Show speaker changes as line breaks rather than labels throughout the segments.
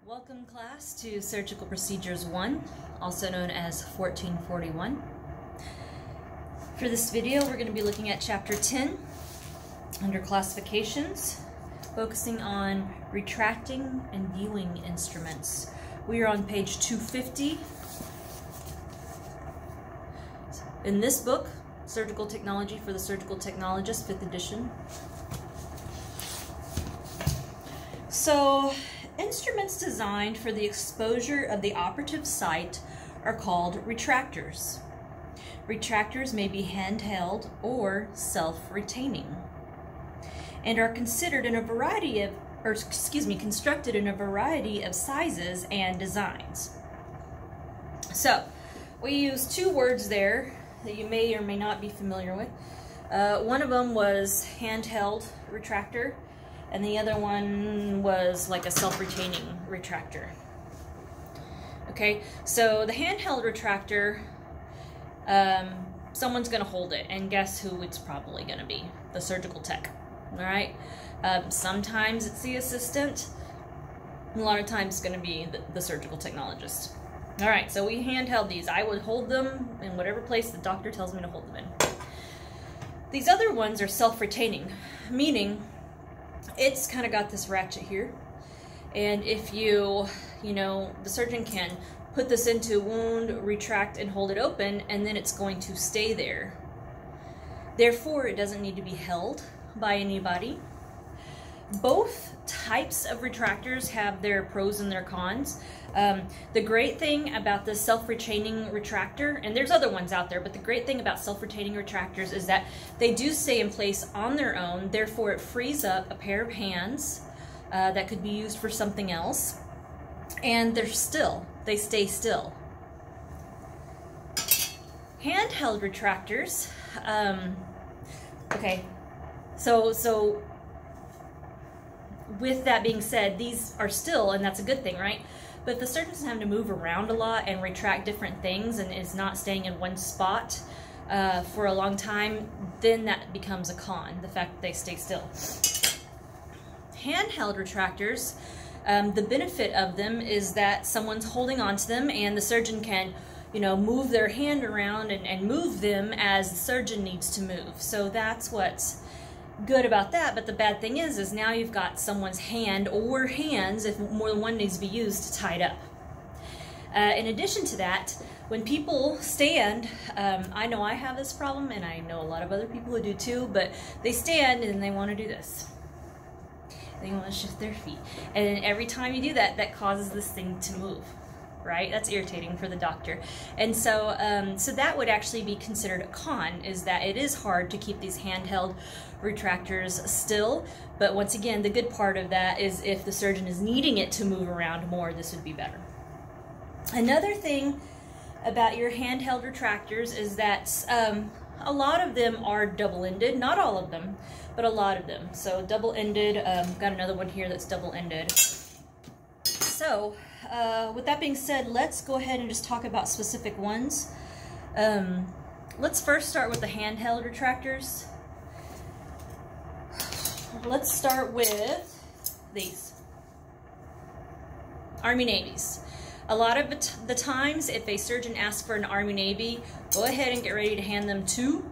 Welcome class to Surgical Procedures 1, also known as 1441. For this video we're going to be looking at Chapter 10 under Classifications, focusing on retracting and viewing instruments. We are on page 250 in this book, Surgical Technology for the Surgical Technologist, 5th edition. So, instruments designed for the exposure of the operative site are called retractors. Retractors may be handheld or self-retaining and are considered in a variety of, constructed in a variety of sizes and designs. So, we use two words there that you may or may not be familiar with. One of them was handheld retractor, and the other one was like a self-retaining retractor. Okay, so the handheld retractor, someone's going to hold it, and guess who it's probably going to be? The surgical tech. All right. Sometimes it's the assistant. A lot of times it's going to be the surgical technologist. All right, so we handheld these. I would hold them in whatever place the doctor tells me to hold them in. These other ones are self-retaining, meaning it's kind of got this ratchet here, and if the surgeon can put this into a wound, retract, and hold it open, and then it's going to stay there. Therefore, it doesn't need to be held by anybody. Both types of retractors have their pros and their cons. The great thing about the self-retaining retractor, and there's other ones out there, but the great thing about self-retaining retractors is that they do stay in place on their own, therefore it frees up a pair of hands that could be used for something else, and they stay still. Handheld retractors, okay, so with that being said, these are still, and that's a good thing, right? But if the surgeon's having to move around a lot and retract different things and is not staying in one spot for a long time, then that becomes a con, the fact that they stay still. Handheld retractors, the benefit of them is that someone's holding on to them and the surgeon can, move their hand around and move them as the surgeon needs to move. So that's what's good about that, but the bad thing is now you've got someone's hand or hands, if more than one needs to be used, tied up. In addition to that, when people stand, I know I have this problem, and I know a lot of other people who do too, but they stand and they want to do this. They want to shift their feet. And every time you do that, that causes this thing to move, right? That's irritating for the doctor. And so, so that would actually be considered a con, is that it is hard to keep these handheld retractors still, but once again, the good part of that is if the surgeon is needing it to move around more, this would be better. Another thing about your handheld retractors is that a lot of them are double-ended, not all of them, but a lot of them. So double-ended, got another one here that's double-ended. So with that being said, let's go ahead and just talk about specific ones. Let's first start with the handheld retractors. Let's start with these. Army-Navies. A lot of the times, if a surgeon asks for an Army-Navy, go ahead and get ready to hand them two,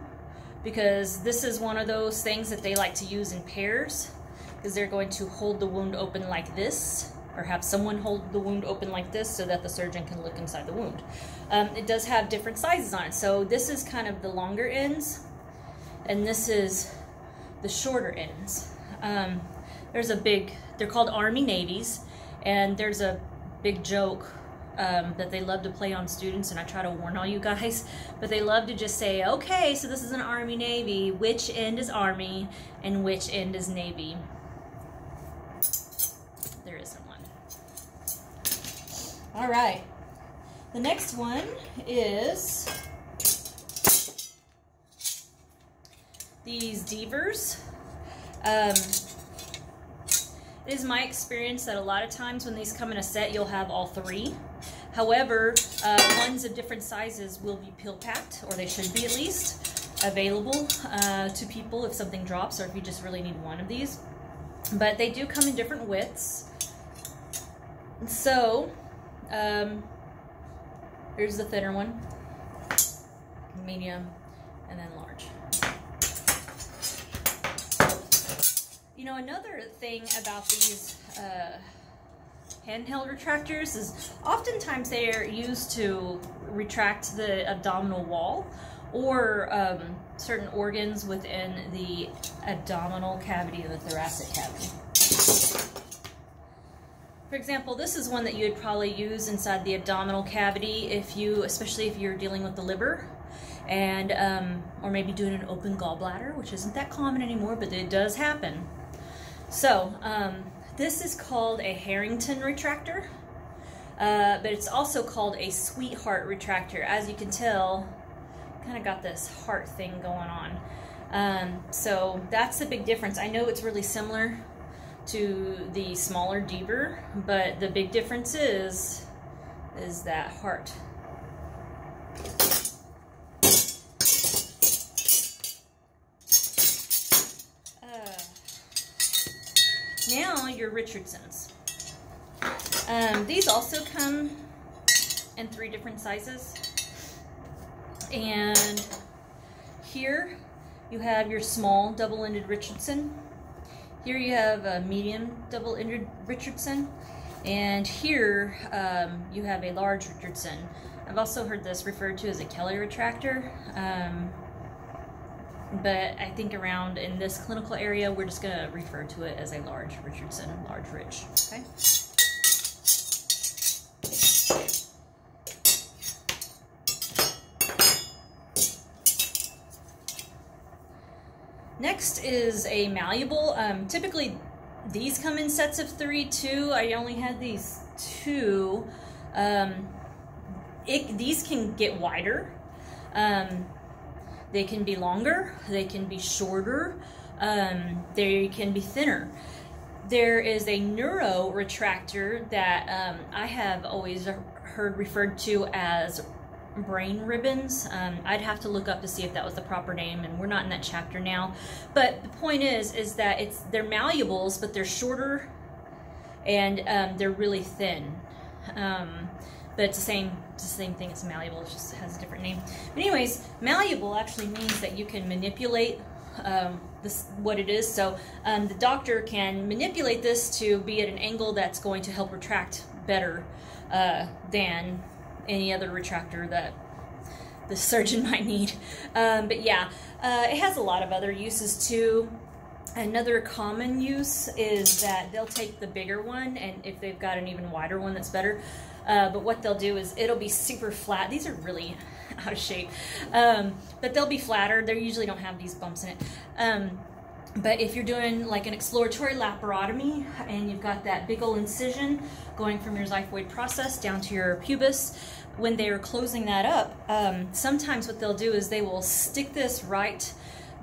because this is one of those things that they like to use in pairs, because they're going to hold the wound open like this, or have someone hold the wound open like this so that the surgeon can look inside the wound. It does have different sizes on it. So this is kind of the longer ends, and this is the shorter ends. They're called Army-Navies, and there's a big joke that they love to play on students, and I try to warn all you guys, but they love to just say, okay, so this is an Army-Navy, which end is Army and which end is Navy? There isn't one. All right, the next one is these Devers. It is my experience that a lot of times when these come in a set, you'll have all three. However, ones of different sizes will be pill packed, or they should be at least, available to people if something drops or if you just really need one of these. But they do come in different widths. So, here's the thinner one, medium, and then large. You know, another thing about these handheld retractors is oftentimes they are used to retract the abdominal wall or certain organs within the abdominal cavity and the thoracic cavity. For example, this is one that you would probably use inside the abdominal cavity especially if you're dealing with the liver, and or maybe doing an open gallbladder, which isn't that common anymore, but it does happen. So this is called a Harrington retractor, but it's also called a sweetheart retractor. As you can tell, kind of got this heart thing going on. So that's the big difference. I know it's really similar to the smaller Deaver, but the big difference is that heart. Now your Richardsons. These also come in 3 different sizes. And here you have your small double-ended Richardson. Here you have a medium double-ended Richardson. And here you have a large Richardson. I've also heard this referred to as a Kelly retractor. But I think around in this clinical area, we're just going to refer to it as a large Richardson, large Rich. Okay. Next is a malleable. Typically, these come in sets of 3 too. I only had these 2. These can get wider. They can be longer, they can be shorter, they can be thinner. There is a neuro retractor that I have always heard referred to as brain ribbons. I'd have to look up to see if that was the proper name, and we're not in that chapter now. But the point is that they're malleables, but they're shorter and they're really thin. But it's the same thing as malleable, it just has a different name. But anyways, malleable actually means that you can manipulate what it is. So the doctor can manipulate this to be at an angle that's going to help retract better than any other retractor that the surgeon might need. But yeah, it has a lot of other uses too. Another common use is that they'll take the bigger one, and if they've got an even wider one, that's better. But what they'll do is it'll be super flat. These are really out of shape, but they'll be flatter. They usually don't have these bumps in it. But if you're doing like an exploratory laparotomy and you've got that big old incision going from your xiphoid process down to your pubis, when they're closing that up, sometimes what they'll do is they will stick this right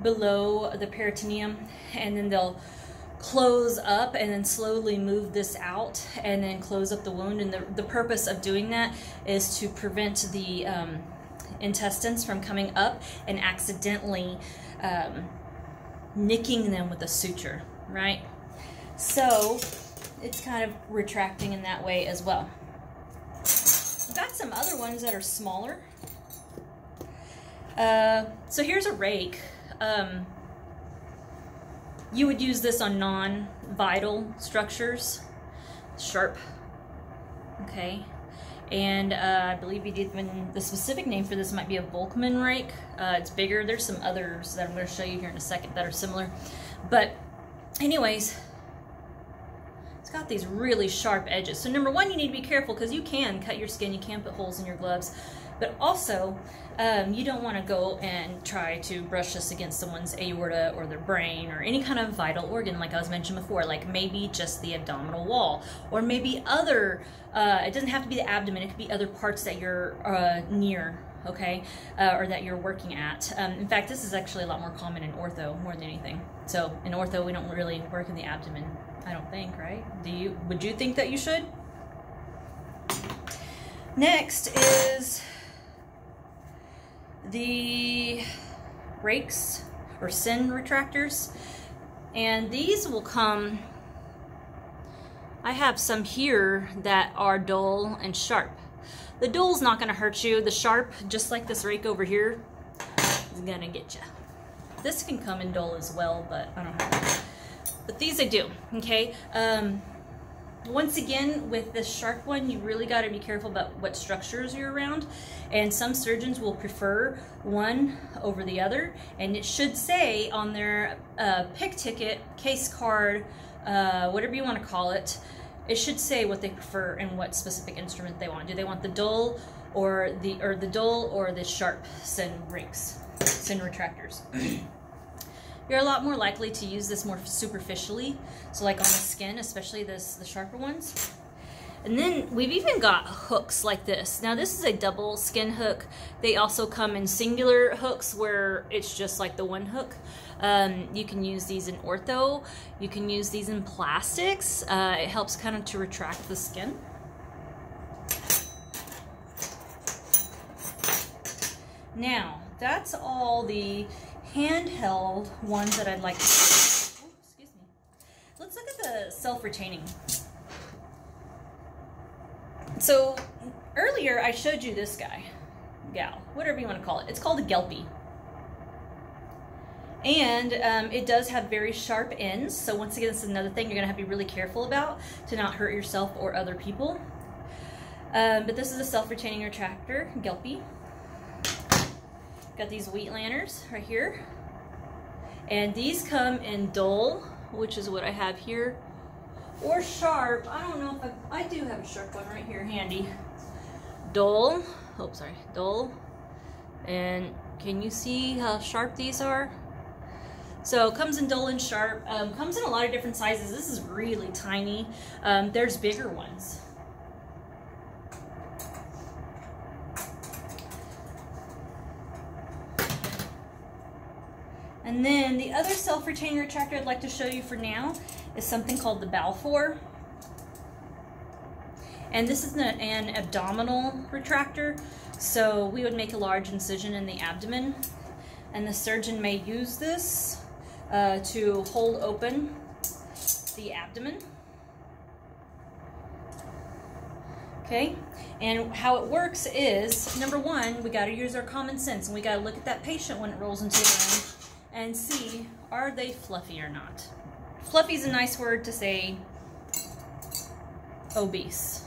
below the peritoneum, and then they'll close up and then slowly move this out and then close up the wound. And the purpose of doing that is to prevent the intestines from coming up and accidentally nicking them with a suture, right? So it's kind of retracting in that way as well. We've got some other ones that are smaller. So here's a rake. You would use this on non-vital structures, sharp, okay? And I believe the specific name for this might be a Volkmann rake. It's bigger. There's some others that I'm going to show you here in a second that are similar. But anyways, it's got these really sharp edges. So number one, you need to be careful because you can cut your skin, you can put holes in your gloves. But also, you don't want to go and try to brush this against someone's aorta or their brain or any kind of vital organ, like I was mentioned before, like maybe just the abdominal wall, or maybe other, it doesn't have to be the abdomen, it could be other parts that you're near, okay, or that you're working at. In fact, this is actually a lot more common in ortho more than anything. So in ortho, we don't really work in the abdomen, I don't think, right? Would you think that you should? Next is the rakes or sin retractors, and these will come I have some here that are dull and sharp. The dull's not gonna hurt you. The sharp, just like this rake over here, is gonna get you. This can come in dull as well, but I don't have it. But these I do, okay? Once again, with this sharp one, you really got to be careful about what structures you're around. And some surgeons will prefer one over the other. And it should say on their pick ticket, case card, whatever you want to call it, it should say what they prefer and what specific instrument they want. Do they want the dull or the sharp sin retractors? You're a lot more likely to use this more superficially, so like on the skin, especially the sharper ones. And then we've even got hooks like this. Now this is a double skin hook. They also come in singular hooks where it's just like the one hook. You can use these in ortho. You can use these in plastics. It helps kind of to retract the skin. Now, that's all the handheld ones that I'd like to see. Oh, excuse me. Let's look at the self-retaining. So earlier I showed you this guy, gal, whatever you want to call it. It's called a Gelpie. And it does have very sharp ends. So once again, this is another thing you're going to have to be really careful about to not hurt yourself or other people. But this is a self-retaining retractor, Gelpie. Got these wheat lanners right here, and these come in dull, which is what I have here, or sharp. I don't know if I do have a sharp one right here handy. Dull, oh sorry, dull, and can you see how sharp these are? So it comes in dull and sharp, comes in a lot of different sizes. This is really tiny. There's bigger ones. And then the other self-retaining retractor I'd like to show you for now is something called the Balfour. And this is an abdominal retractor, so we would make a large incision in the abdomen, and the surgeon may use this to hold open the abdomen. Okay, and how it works is, number one, we got to use our common sense, and we got to look at that patient when it rolls into the room and see, are they fluffy or not? Fluffy is a nice word to say obese.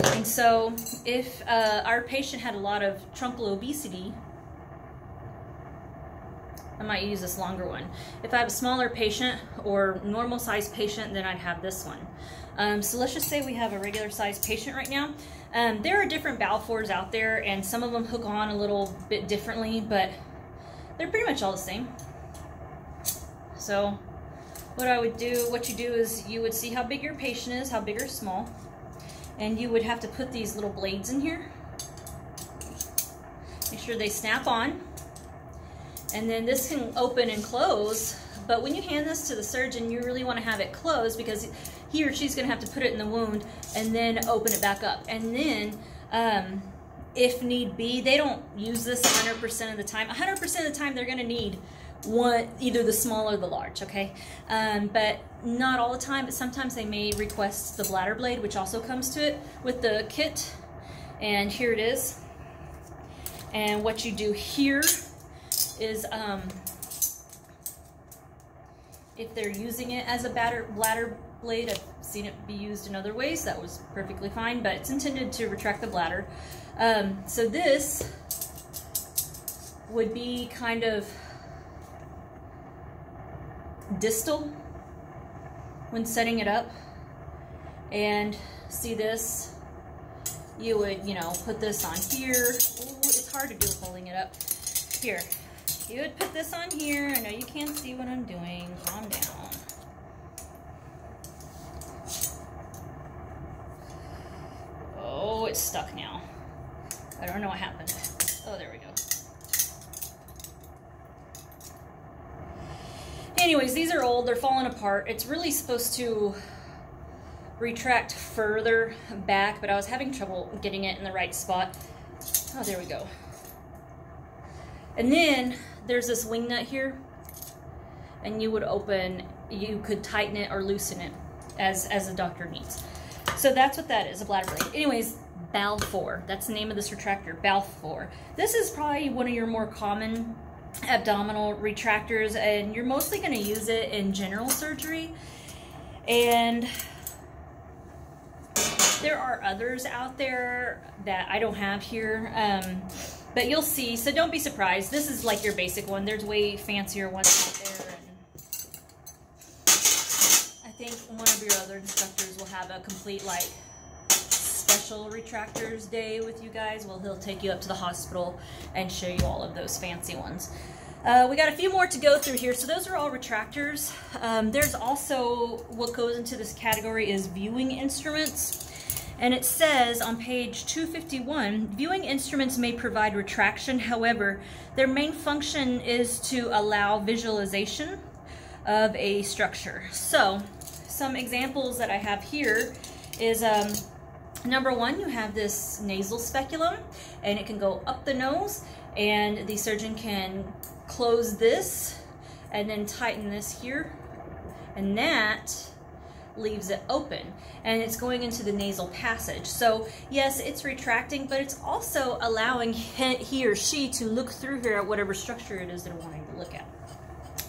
And so if our patient had a lot of truncal obesity, I might use this longer one. If I have a smaller patient or normal sized patient, then I'd have this one. So let's just say we have a regular sized patient right now. There are different Balfours out there, and some of them hook on a little bit differently, but they're pretty much all the same. So what you do is you would see how big your patient is, how big or small, and you would have to put these little blades in here. Make sure they snap on. And then this can open and close, but when you hand this to the surgeon, you really want to have it closed because he or she's going to have to put it in the wound and then open it back up. And then if need be, they don't use this 100% of the time. 100% of the time, they're going to need one, either the small or the large, okay? But not all the time, but sometimes they may request the bladder blade, which also comes to it with the kit. And here it is. And what you do here is, if they're using it as a bladder blade, I've seen it be used in other ways, that was perfectly fine, but it's intended to retract the bladder. So this would be kind of distal when setting it up. And see this, you would, you know, put this on here. Ooh, it's hard to do holding it up. Here, you would put this on here. I know you can't see what I'm doing. Calm down. Oh, it's stuck now. I don't know what happened. Oh, there we go. Anyways, these are old. They're falling apart. It's really supposed to retract further back, but I was having trouble getting it in the right spot. Oh, there we go. And then there's this wing nut here, and you would open, you could tighten it or loosen it. as the doctor needs. So that's what that is, a bladder blade. Anyways, Balfour, that's the name of this retractor, Balfour. This is probably one of your more common abdominal retractors, and you're mostly going to use it in general surgery. And there are others out there that I don't have here, but you'll see, so don't be surprised. This is like your basic one. There's way fancier ones out there, and I think one of your other instructors will have a complete like special retractors day with you guys. Well, he'll take you up to the hospital and show you all of those fancy ones. We got a few more to go through here. So those are all retractors. There's also, what goes into this category is viewing instruments. And it says on page 251, viewing instruments may provide retraction. However, their main function is to allow visualization of a structure. So some examples that I have here is number one, you have this nasal speculum, and it can go up the nose, and the surgeon can close this and then tighten this here, and that leaves it open, and it's going into the nasal passage. So yes, it's retracting, but it's also allowing he or she to look through here at whatever structure it is they're wanting to look at.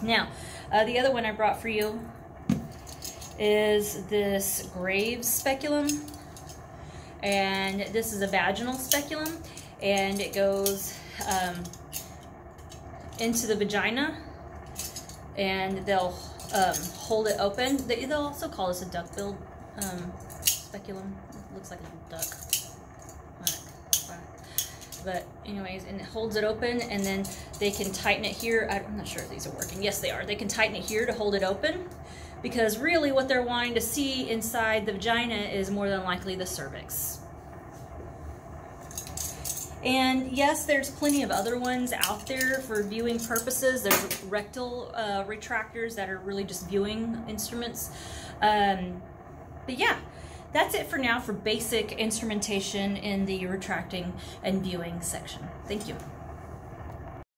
Now, the other one I brought for you is this Graves speculum, and this is a vaginal speculum, and it goes into the vagina, and they'll hold it open. They'll also call this a duck-billed speculum. It looks like a duck. But anyways, and it holds it open, and then they can tighten it here. I'm not sure if these are working. Yes, they are. They can tighten it here to hold it open, because really what they're wanting to see inside the vagina is more than likely the cervix. And yes, there's plenty of other ones out there for viewing purposes. There's rectal retractors that are really just viewing instruments. But yeah, that's it for now for basic instrumentation in the retracting and viewing section. Thank you.